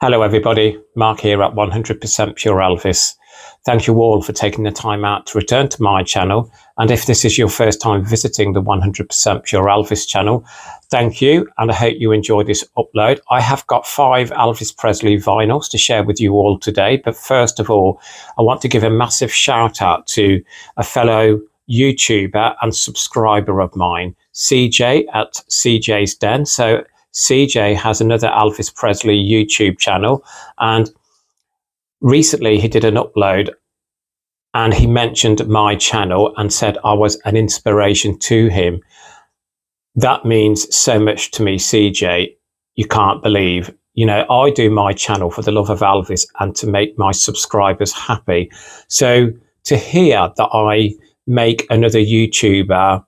Hello everybody, Mark here at 100% Pure Elvis. Thank you all for taking the time out to return to my channel. And if this is your first time visiting the 100% Pure Elvis channel, thank you, and I hope you enjoy this upload. I have got 5 Elvis Presley vinyls to share with you all today. But first of all, I want to give a massive shout out to a fellow YouTuber and subscriber of mine, CJ at CJ's Den. So CJ has another Elvis Presley YouTube channel, and recently he did an upload and he mentioned my channel and said I was an inspiration to him. That means so much to me, CJ. You can't believe. You know, I do my channel for the love of Elvis and to make my subscribers happy. So to hear that I make another YouTuber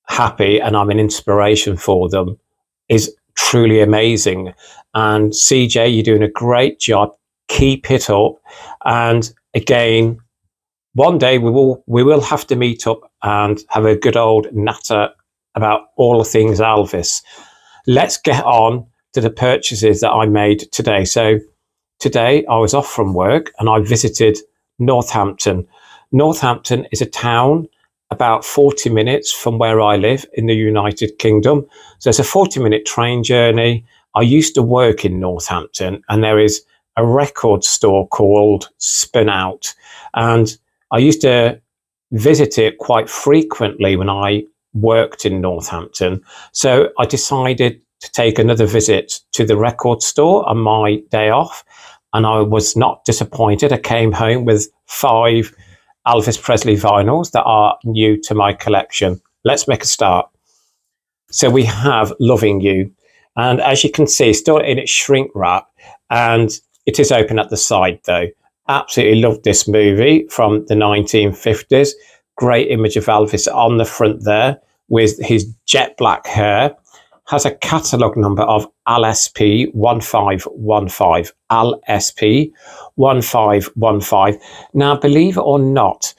happy and I'm an inspiration for them is truly amazing. And CJ, you're doing a great job. Keep it up. And again, one day we will have to meet up and have a good old natter about all things Elvis. Let's get on to the purchases that I made today. So today I was off from work and I visited Northampton. Northampton is a town about 40 minutes from where I live in the United Kingdom. So it's a 40-minute train journey. I used to work in Northampton, and there is a record store called Spunout, and I used to visit it quite frequently when I worked in Northampton. So I decided to take another visit to the record store on my day off, and I was not disappointed. I came home with 5 Elvis Presley vinyls that are new to my collection. Let's make a start. So we have Loving You, and as you can see, still in its shrink wrap, and it is open at the side though. Absolutely loved this movie from the 1950s. Great image of Elvis on the front there with his jet black hair. Has a catalogue number of LSP 1515. LSP 1515. Now, believe it or not,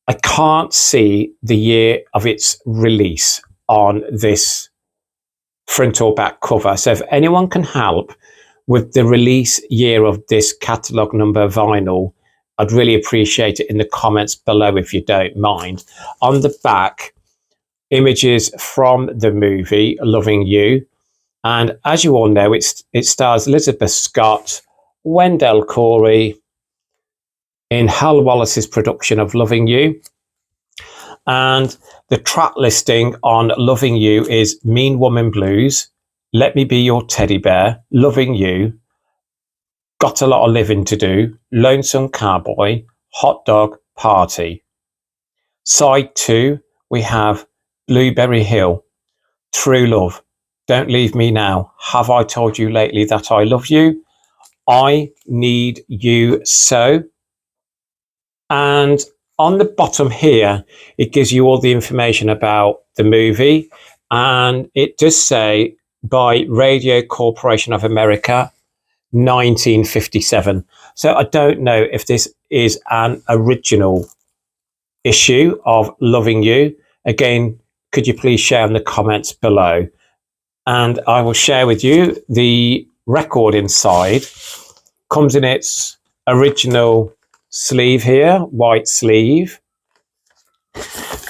I can't see the year of its release on this front or back cover. So if anyone can help with the release year of this catalogue number vinyl, I'd really appreciate it in the comments below if you don't mind. On the back, images from the movie Loving You, and as you all know, it stars Elizabeth Scott, Wendell Corey in Hal Wallace's production of Loving You. And the track listing on Loving You is Mean Woman Blues, Let Me Be Your Teddy Bear, Loving You, Got a Lot of Living to Do, Lonesome Cowboy, Hot Dog Party. Side 2, we have Blueberry Hill, True Love, Don't Leave Me Now, Have I Told You Lately That I Love You, I Need You So. And on the bottom here, it gives you all the information about the movie, and it does say by Radio Corporation of America, 1957. So I don't know if this is an original issue of Loving You. Again, could you please share in the comments below? And I will share with you the record inside. Comes in its original sleeve here, white sleeve.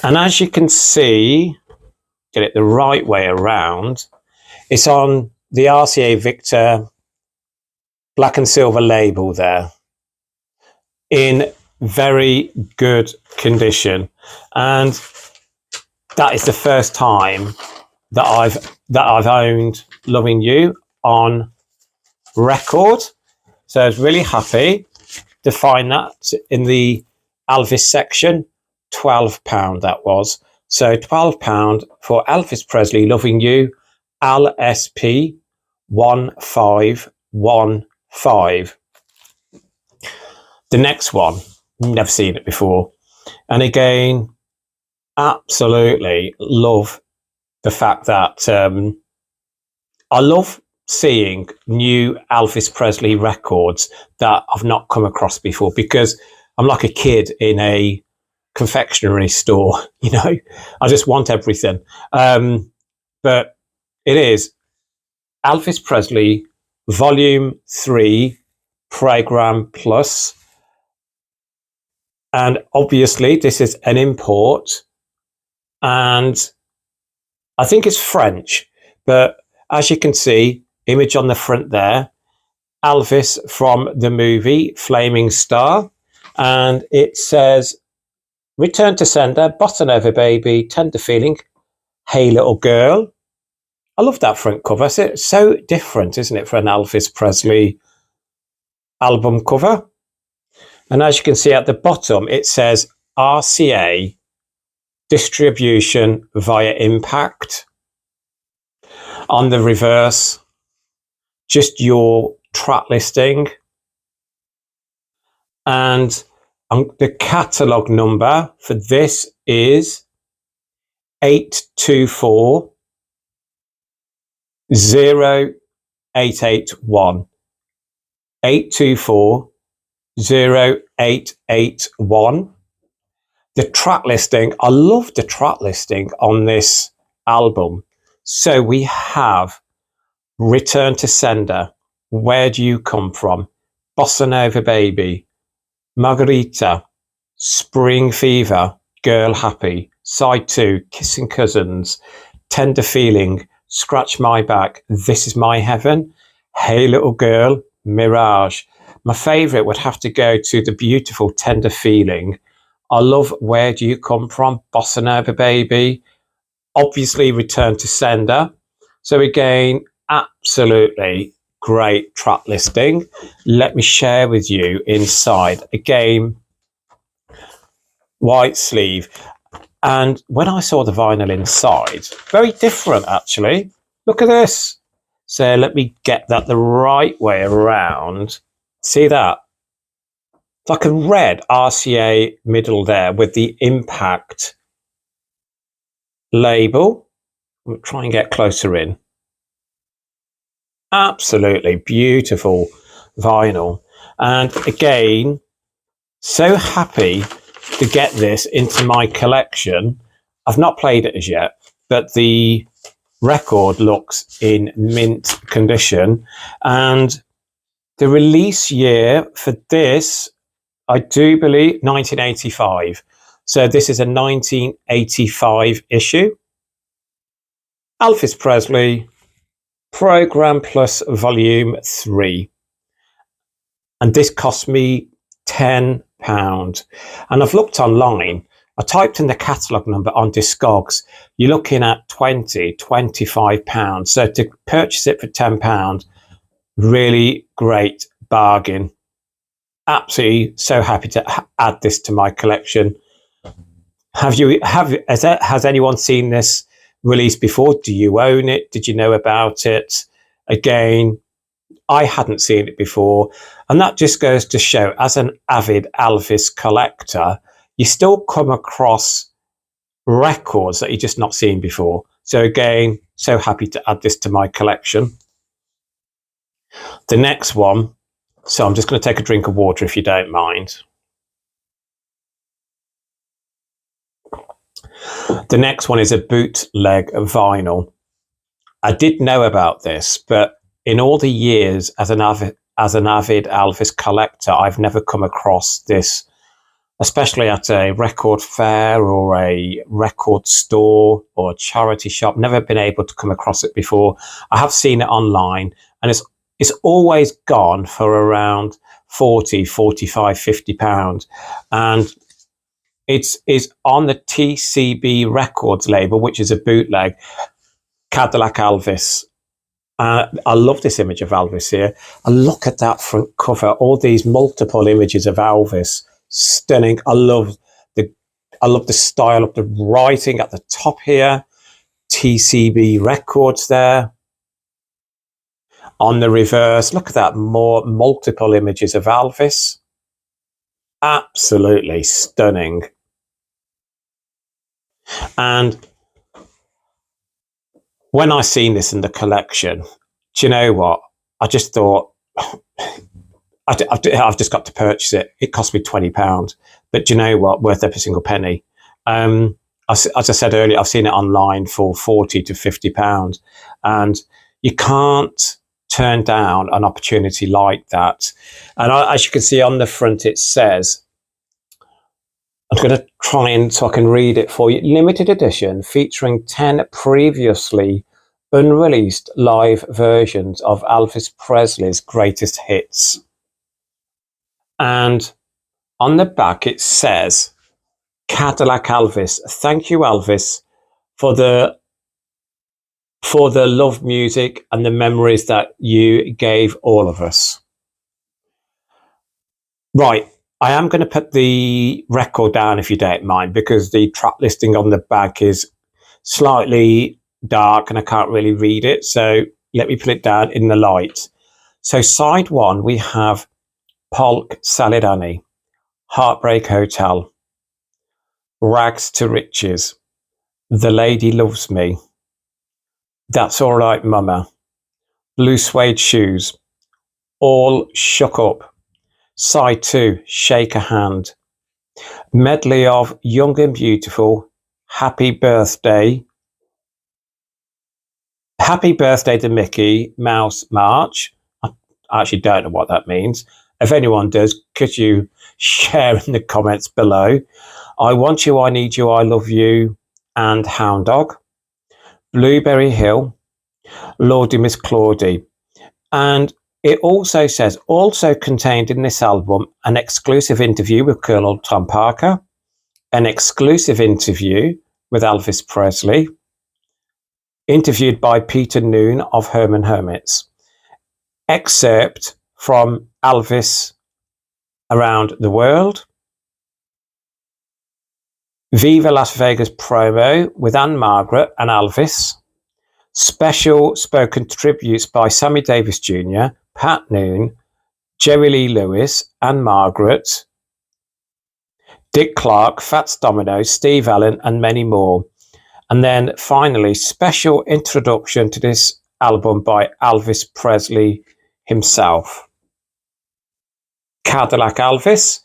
And as you can see, get it the right way around, it's on the RCA Victor black and silver label there, in very good condition. And that is the first time that I've owned Loving You on record. So I was really happy to find that in the Elvis section. £12 that was. So £12 for Elvis Presley Loving You, LSP 1515. The next one, never seen it before. And again, absolutely love the fact that I love seeing new Elvis Presley records that I've not come across before, because I'm like a kid in a confectionery store, you know, I just want everything. But it is Elvis Presley Volume 3, Program Plus. And obviously this is an import, and I think it's French, but as you can see, image on the front there, Elvis from the movie Flaming Star, and it says, return to sender, button over baby, tender feeling, hey little girl. I love that front cover. It's so different, isn't it, for an Elvis Presley album cover? And as you can see at the bottom, it says RCA distribution via Impact. On the reverse, just your track listing. And the catalogue number for this is 824 0881. 824 0881. The track listing, I love the track listing on this album. So we have Return to Sender, Where Do You Come From, Bossa Nova Baby, Margarita, Spring Fever, Girl Happy, Side 2, Kissing Cousins, Tender Feeling, Scratch My Back, This Is My Heaven, Hey Little Girl, Mirage. My favourite would have to go to the beautiful Tender Feeling. I love Where Do You Come From, Bossa Nova Baby, obviously Return to Sender. So again, absolutely great track listing. Let me share with you inside. Again, white sleeve. And when I saw the vinyl inside, very different actually. Look at this. So let me get that the right way around. See that? It's like a red RCA middle there with the Impact label. We'll try and get closer in. Absolutely beautiful vinyl. And again, so happy to get this into my collection. I've not played it as yet, but the record looks in mint condition. And the release year for this, I do believe 1985. So this is a 1985 issue. Elvis Presley, Program Plus Volume 3. And this cost me £10. And I've looked online. I typed in the catalogue number on Discogs. You're looking at £20, £25. So to purchase it for £10, really great bargain. Absolutely so happy to add this to my collection. Has anyone seen this release before? Do you own it? Did you know about it? Again, I hadn't seen it before, and that just goes to show, as an avid Elvis collector, you still come across records that you've just not seen before. So again, so happy to add this to my collection. The next one, so I'm just going to take a drink of water if you don't mind. The next one is a bootleg vinyl. I did know about this, but in all the years as an avid Elvis collector, I've never come across this, especially at a record fair or a record store or a charity shop. Never been able to come across it before. I have seen it online, and it's always gone for around 40, 45, 50 pounds. And it's on the TCB Records label, which is a bootleg, Cadillac Elvis. I love this image of Elvis here. And look at that front cover, all these multiple images of Elvis. Stunning. I love the style of the writing at the top here. TCB Records there. On the reverse, look at that, more multiple images of Elvis. Absolutely stunning. And when I seen this in the collection, do you know what? I just thought, I've just got to purchase it. It cost me £20, but do you know what? Worth every single penny. As I said earlier, I've seen it online for £40 to £50, and you can't turn down an opportunity like that. And as you can see on the front, it says, I'm going to try and so I can read it for you. Limited edition featuring 10 previously unreleased live versions of Elvis Presley's greatest hits. And on the back, it says, Cadillac Elvis. Thank you, Elvis, for the love music and the memories that you gave all of us. Right. I am going to put the record down if you don't mind, because the track listing on the back is slightly dark and I can't really read it. So let me put it down in the light. So side one, we have Polk Salad Annie, Heartbreak Hotel, Rags to Riches, The Lady Loves Me, That's All Right Mama, Blue Suede Shoes, All Shook Up, Side 2, Shake a Hand, medley of Young and Beautiful, Happy Birthday to Mickey Mouse March. I actually don't know what that means. If anyone does, could you share in the comments below? I Want You, I Need You, I Love You, and Hound Dog, Blueberry Hill, Lordy Miss Claudie. And it also says, also contained in this album, an exclusive interview with Colonel Tom Parker, an exclusive interview with Elvis Presley, interviewed by Peter Noon of Herman Hermits, excerpt from Elvis Around the World, Viva Las Vegas promo with Anne Margaret and Elvis, special spoken tributes by Sammy Davis Jr., Pat Noon, Jerry Lee Lewis, Anne Margaret, Dick Clark, Fats Domino, Steve Allen, and many more. And then finally, special introduction to this album by Elvis Presley himself, Cadillac Elvis.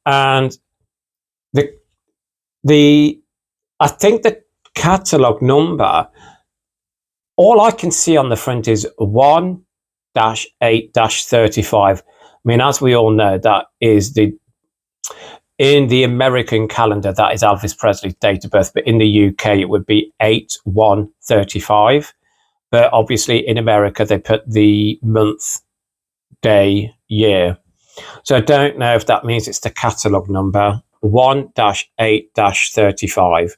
And I think the catalogue number, all I can see on the front is 1-8-35. I mean, as we all know, that is in the American calendar, that is Elvis Presley's date of birth, but in the UK, it would be 8-1-35. But obviously in America, they put the month, day, year. So I don't know if that means it's the catalogue number, 1-8-35.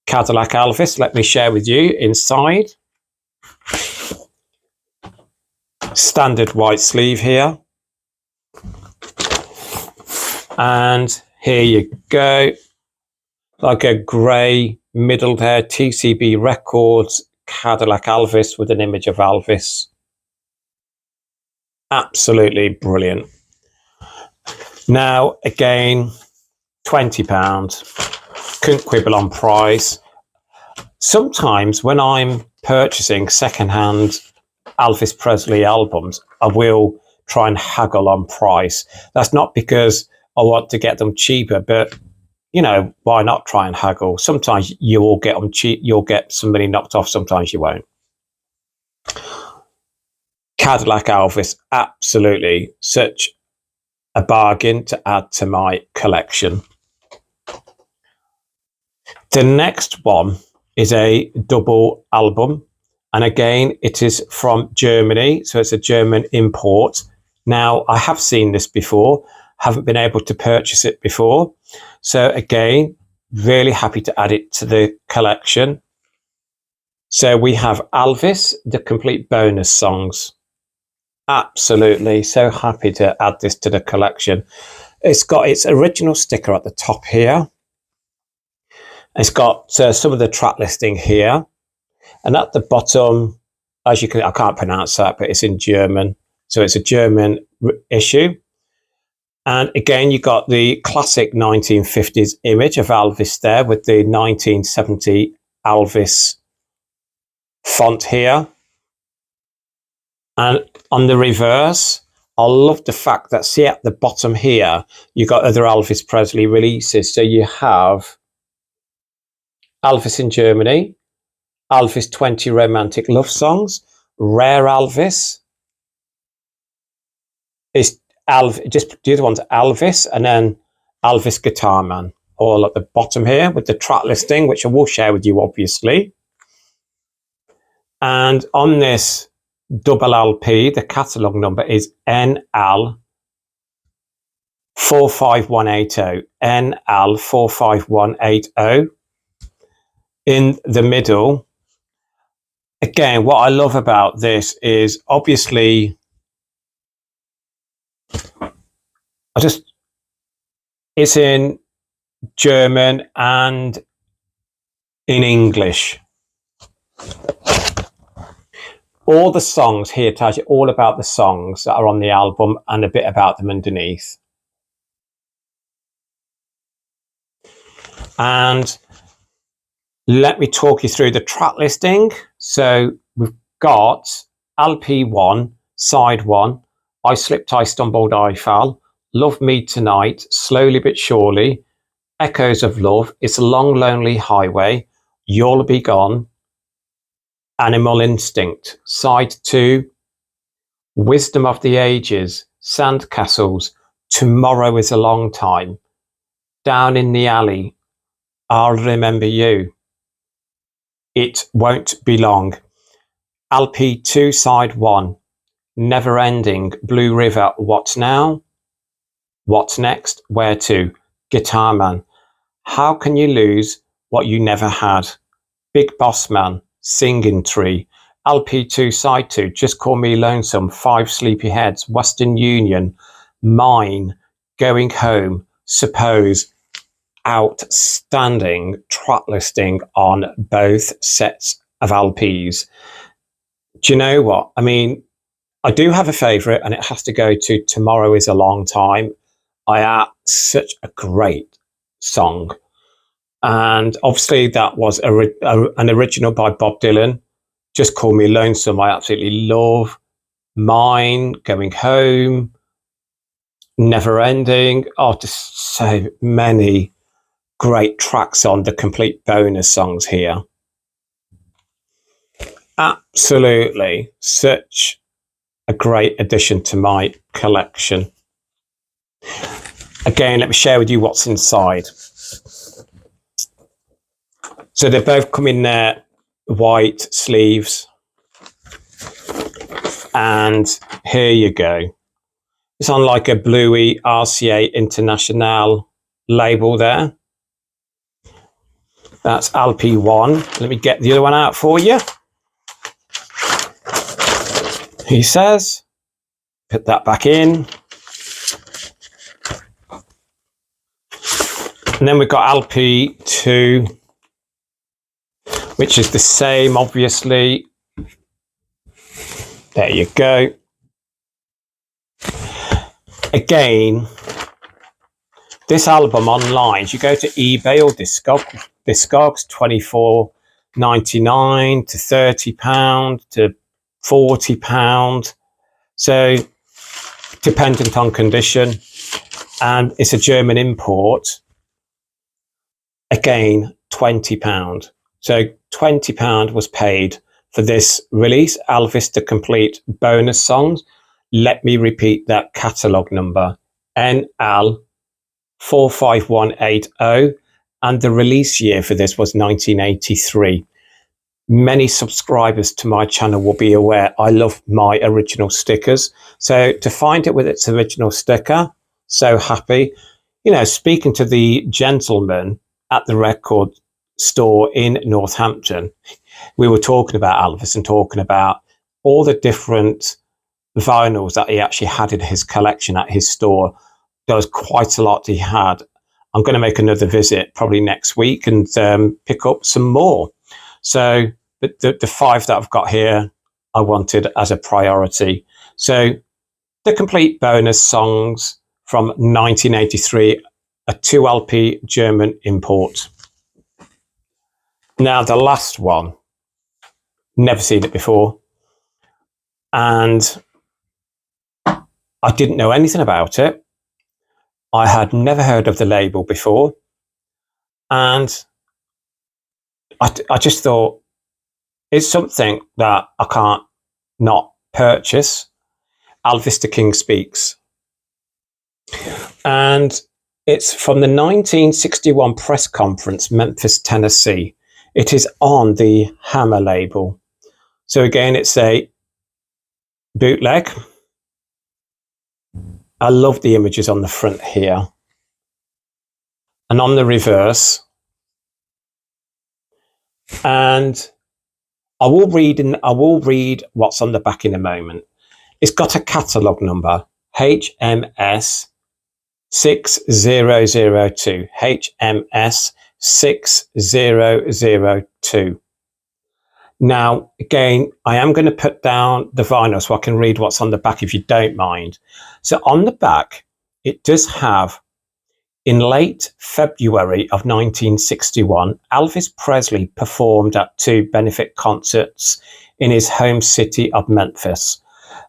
Cadillac Elvis, let me share with you inside. Standard white sleeve here. And here you go, like a grey middle there, TCB Records, Cadillac Elvis with an image of Elvis. Absolutely brilliant. Now, again, £20. Couldn't quibble on price. Sometimes when I'm purchasing secondhand Elvis Presley albums, I will try and haggle on price. That's not because I want to get them cheaper, but you know, why not try and haggle? Sometimes you will get them cheap, you'll get somebody knocked off, sometimes you won't. Cadillac Elvis, absolutely such a bargain to add to my collection. The next one is a double album, and again it is from Germany, so it's a German import. Now, I have seen this before, haven't been able to purchase it before, so again, really happy to add it to the collection. So we have Elvis, the complete bonus songs. Absolutely, so happy to add this to the collection. It's got its original sticker at the top here. It's got some of the track listing here, and at the bottom, as you can, I can't pronounce that, but it's in German, so it's a German issue. And again, you got the classic 1950s image of Elvis there with the 1970 Elvis font here. And on the reverse, I love the fact that, see at the bottom here, you got other Elvis Presley releases. So you have Elvis in Germany, Elvis 20 Romantic Love Songs, Rare Elvis, It's just the other one's Elvis, and then Elvis Guitar Man, all at the bottom here with the track listing, which I will share with you, obviously. And on this double LP, the catalogue number is NL 45180. NL 45180. In the middle, again, what I love about this is obviously it's in German and in English. All the songs here tells you all about the songs that are on the album and a bit about them underneath. And let me talk you through the track listing. So we've got LP1, side 1, I Slipped, I Stumbled, I Fell, Love Me Tonight, Slowly But Surely, Echoes of Love, It's a Long Lonely Highway, You'll Be Gone, Animal Instinct. Side 2, Wisdom of the Ages, Sandcastles, Tomorrow is a Long Time, Down in the Alley, I'll Remember You, It Won't Be Long. LP2, side 1, Never Ending, Blue River, What Now, What's Next, Where To, Guitar Man, How Can You Lose What You Never Had, Big Boss Man, Singing Tree. LP2, side 2, Just Call Me Lonesome, Five Sleepy Heads, Western Union, Mine, Going Home, Suppose. Outstanding track listing on both sets of LPs. Do you know what? I mean, I do have a favourite, and it has to go to Tomorrow is a Long Time. Such a great song. And obviously that was an original by Bob Dylan. Just Call Me Lonesome, I absolutely love. Mine, Going Home, Never Ending. Oh, just so many great tracks on the complete bonus songs here. Absolutely such a great addition to my collection. Again, let me share with you what's inside. So they both come in their white sleeves. And here you go. It's on like a bluey RCA International label there. That's LP1. Let me get the other one out for you. He says, put that back in. And then we've got LP2, which is the same, obviously. There you go. Again, this album online, you go to eBay or Discogs, $24.99 to £30 to £40. So dependent on condition, and it's a German import. Again, £20. So £20 was paid for this release, Elvis the Complete bonus songs. Let me repeat that catalogue number, NL 45180, and the release year for this was 1983. Many subscribers to my channel will be aware I love my original stickers. So to find it with its original sticker, so happy. You know, speaking to the gentleman at the record store in Northampton, we were talking about Elvis and talking about all the different vinyls that he actually had in his collection at his store. There was quite a lot he had. I'm going to make another visit probably next week and pick up some more. So the 5 that I've got here, I wanted as a priority. So the complete bonus songs from 1983, a 2 LP German import. Now the last one, never seen it before. And I didn't know anything about it. I had never heard of the label before. And I just thought, it's something that I can't not purchase. Elvis the King Speaks. And it's from the 1961 press conference, Memphis, Tennessee. It is on the Hammer label. So again, it's a bootleg. I love the images on the front here. And on the reverse. And I will read what's on the back in a moment. It's got a catalogue number, HMS 6002. HMS 6002. Now, again, I am going to put down the vinyl so I can read what's on the back if you don't mind. So on the back, it does have, in late February of 1961, Elvis Presley performed at 2 benefit concerts in his home city of Memphis.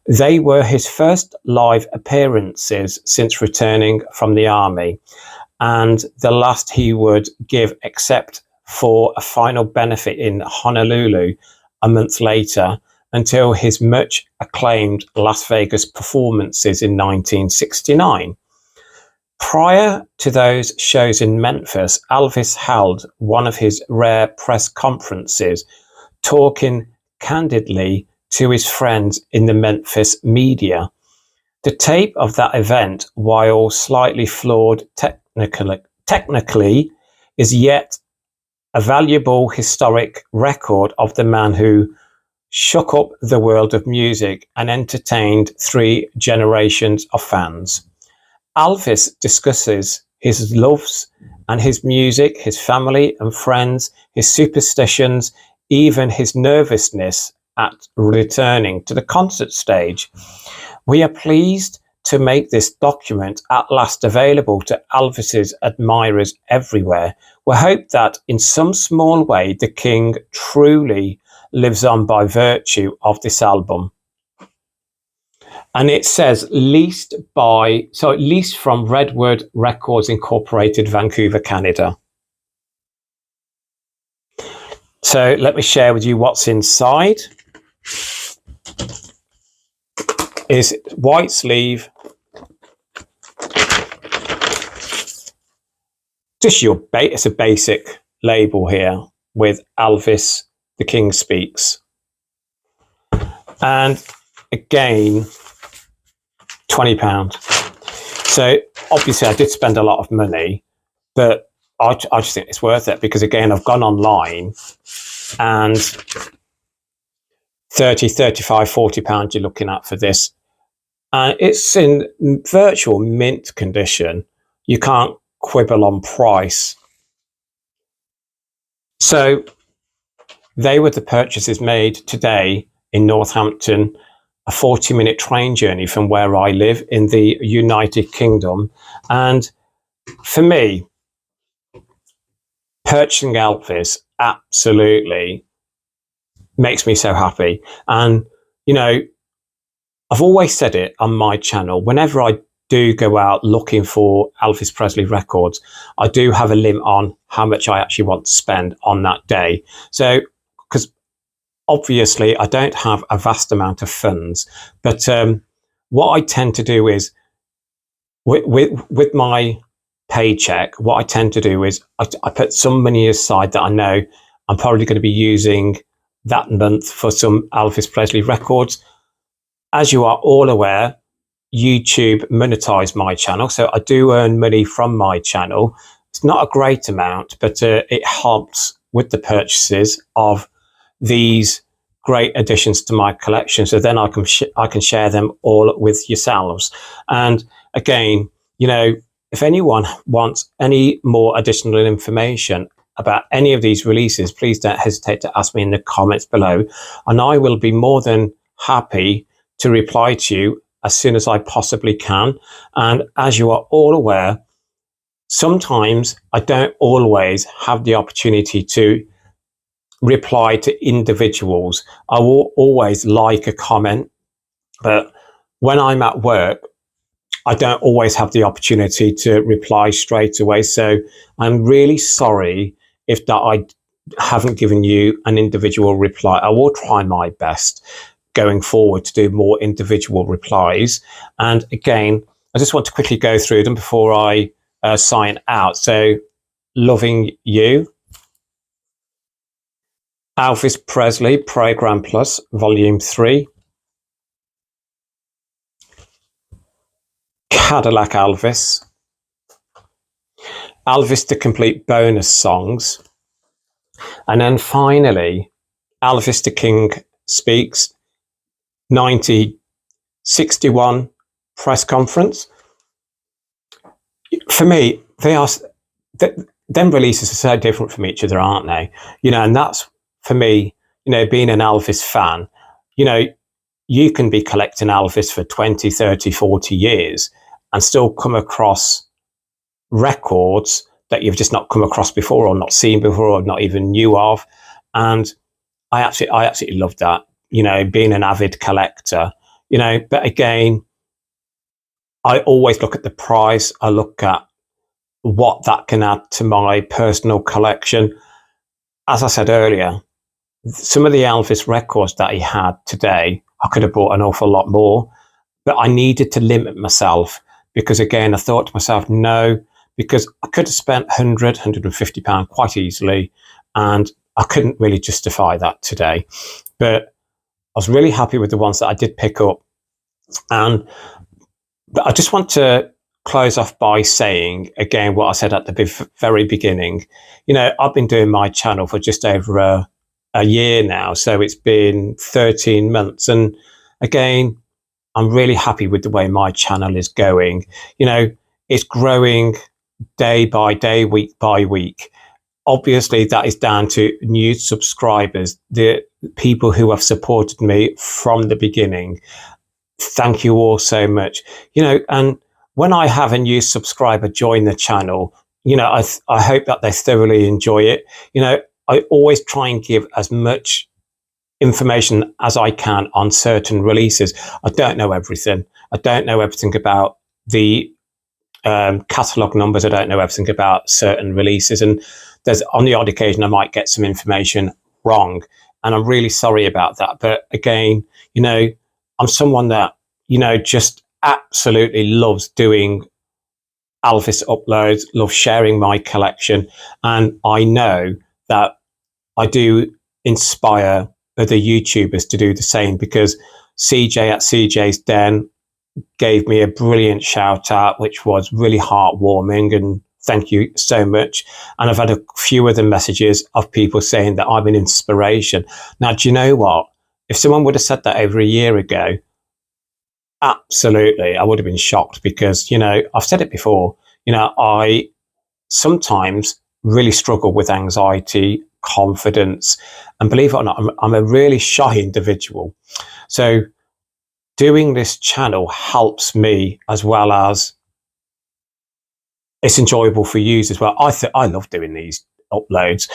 They were his first live appearances since returning from the army, and the last he would give except for a final benefit in Honolulu a month later, until his much acclaimed Las Vegas performances in 1969. Prior to those shows in Memphis, Elvis held one of his rare press conferences, talking candidly to his friends in the Memphis media. The tape of that event, while slightly flawed technically, is yet a valuable historic record of the man who shook up the world of music and entertained 3 generations of fans. Elvis discusses his loves and his music, his family and friends, his superstitions, even his nervousness at returning to the concert stage. We are pleased to make this document at last available to Elvis's admirers everywhere. We hope that in some small way the King truly lives on by virtue of this album. And it says leased from Redwood Records Incorporated, Vancouver, Canada. So let me share with you what's inside. Is white sleeve. Just it's a basic label here with Elvis, the King Speaks. And again, £20. So obviously I did spend a lot of money, but I just think it's worth it because again, I've gone online and 30, 35, £40 you're looking at for this. It's in virtual mint condition. You can't quibble on price. So they were the purchases made today in Northampton, a 40-minute train journey from where I live in the United Kingdom. And for me, purchasing Elvis absolutely makes me so happy. And, you know, I've always said it on my channel, whenever I do go out looking for Elvis Presley records, I do have a limit on how much I actually want to spend on that day. So, because obviously I don't have a vast amount of funds, but what I tend to do is with my paycheck, what I tend to do is I put some money aside that I know I'm probably going to be using that month for some Elvis Presley records. As you are all aware, YouTube monetized my channel, so I do earn money from my channel. It's not a great amount, but it helps with the purchases of these great additions to my collection. So then I can share them all with yourselves. And again, you know, if anyone wants any more additional information about any of these releases, please don't hesitate to ask me in the comments below, and I will be more than happy to reply to you as soon as I possibly can. And as you are all aware, sometimes I don't always have the opportunity to reply to individuals. I will always like a comment, but when I'm at work, I don't always have the opportunity to reply straight away. So I'm really sorry if that I haven't given you an individual reply. I will try my best going forward to do more individual replies. And again, I just want to quickly go through them before I sign out. So, Loving You, Elvis Presley, Program Plus, Volume 3, Cadillac Elvis, Elvis the Complete Bonus Songs, and then finally, Elvis the King Speaks, 1961 press conference. For me, them releases are so different from each other, aren't they? And that's, for me, being an Elvis fan, you can be collecting Elvis for 20, 30, 40 years and still come across records that you've just not come across before or not seen before or not even knew of. And I absolutely love that, being an avid collector, but again, I always look at the price. I look at what that can add to my personal collection. As I said earlier, some of the Elvis records that he had today, I could have bought an awful lot more, but I needed to limit myself because, again, I thought to myself, no, because I could have spent £100, £150 quite easily, and I couldn't really justify that today. But I was really happy with the ones that I did pick up. But I just want to close off by saying, again, what I said at the very beginning. I've been doing my channel for just over a year now, so it's been 13 months. And again, I'm really happy with the way my channel is going. It's growing day by day, week by week. Obviously, that is down to new subscribers, the people who have supported me from the beginning. Thank you all so much. And when I have a new subscriber join the channel, I hope that they thoroughly enjoy it. I always try and give as much information as I can on certain releases. I don't know everything. I don't know everything about the catalogue numbers. I don't know everything about certain releases. And there's, on the odd occasion, I might get some information wrong. And I'm really sorry about that. But again, I'm someone that, just absolutely loves doing Elvis uploads, loves sharing my collection. And I know that I do inspire other YouTubers to do the same, because CJ at CJ's Den gave me a brilliant shout out, which was really heartwarming, and thank you so much. And I've had a few other messages of people saying that I'm an inspiration. Now, do you know what? If someone would have said that over a year ago, absolutely, I would have been shocked, because, I've said it before, I sometimes really struggle with anxiety, confidence, and believe it or not, I'm a really shy individual. So doing this channel helps me, as well as it's enjoyable for you as well. I love doing these uploads.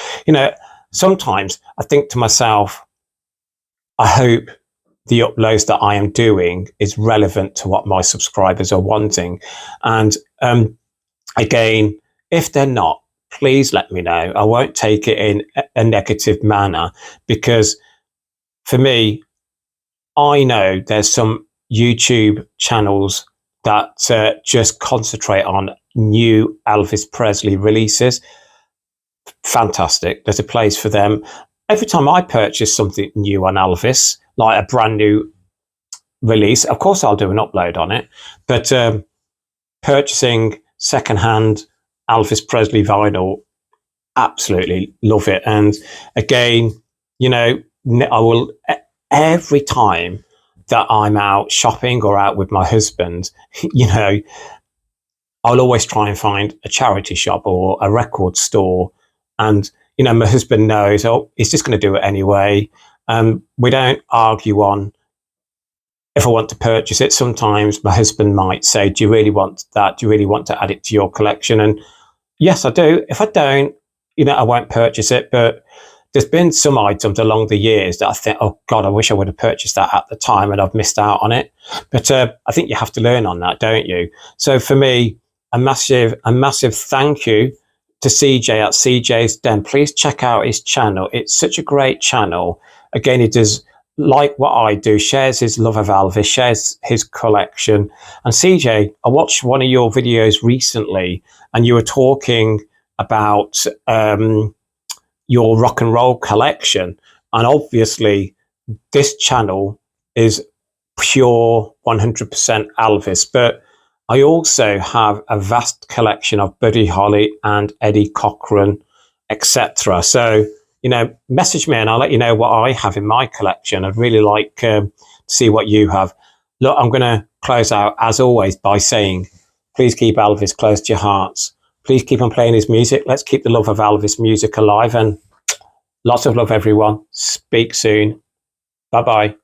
Sometimes I think to myself, I hope the uploads that I am doing is relevant to what my subscribers are wanting. And again, if they're not, please let me know. I won't take it in a negative manner, because for me, I know there's some YouTube channels that just concentrate on new Elvis Presley releases. Fantastic. There's a place for them. Every time I purchase something new on Elvis, like a brand new release, of course I'll do an upload on it. But purchasing secondhand Elvis Presley vinyl, absolutely love it. And again, I will, every time that I'm out shopping or out with my husband, I'll always try and find a charity shop or a record store. And, my husband knows, he's just going to do it anyway. We don't argue on if I want to purchase it. Sometimes my husband might say, do you really want that? Do you really want to add it to your collection? And yes, I do. If I don't, I won't purchase it. But there's been some items along the years that I think, oh God, I wish I would have purchased that at the time and I've missed out on it. But I think you have to learn on that, don't you? So for me, a massive thank you to CJ at CJ's Den. Please check out his channel. It's such a great channel. Again, he does like what I do, shares his love of Elvis, shares his collection. And CJ, I watched one of your videos recently, and you were talking about your rock and roll collection. And obviously, this channel is pure 100% Elvis, but I also have a vast collection of Buddy Holly and Eddie Cochran, etc. So, you know, message me and I'll let you know what I have in my collection. I'd really like to see what you have. Look, I'm going to close out, as always, by saying, please keep Elvis close to your hearts. Please keep on playing his music. Let's keep the love of Elvis music alive. And lots of love, everyone. Speak soon. Bye-bye.